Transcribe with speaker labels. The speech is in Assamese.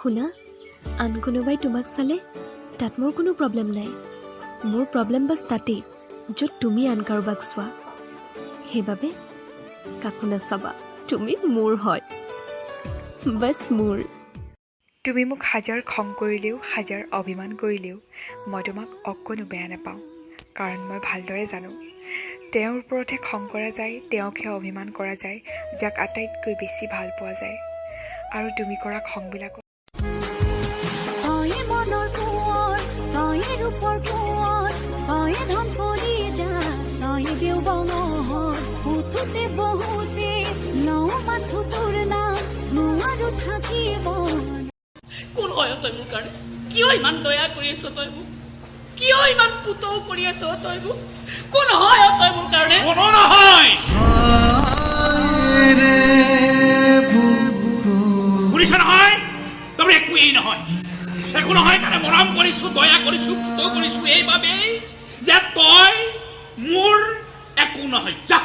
Speaker 1: শুনা, আন কোনোবাই তোমাক চালে তাত মোৰ কোনো প্ৰব্লেম নাই। মোৰ প্ৰব্লেম বাছ তাতেই য'ত তুমি আন কাৰোবাক চোৱা। সেইবাবে কাকো নাচাবা, তুমি মোৰ হয়, বাছ মোৰ।
Speaker 2: তুমি মোক হাজাৰ খং কৰিলেও হাজাৰ অভিমান কৰিলেও মই তোমাক অকণো বেয়া নাপাওঁ, কাৰণ মই ভালদৰে জানো তেওঁৰ ওপৰতহে খং কৰা যায়, তেওঁকহে অভিমান কৰা যায়, যাক আটাইতকৈ বেছি ভাল পোৱা যায়। আৰু তুমি কৰা খংবিলাকত
Speaker 3: কোন হয় তই মোৰ কাৰণে? কিয় ইমান দয়া কৰি আছ তই মোক? কিয় ইমান পুতৌ কৰি আছ তই মোক? কোন হয় তই মোৰ কাৰণে?
Speaker 4: কোনো নহয়। শুনিছ নহয়? তুমি একোৱেই নহয়, একো নহয় কাৰণে মৰম কৰিছো, দয়া কৰিছো, পুতৌ কৰিছো এইবাবেই যে তই মোৰ একো নহয়। যা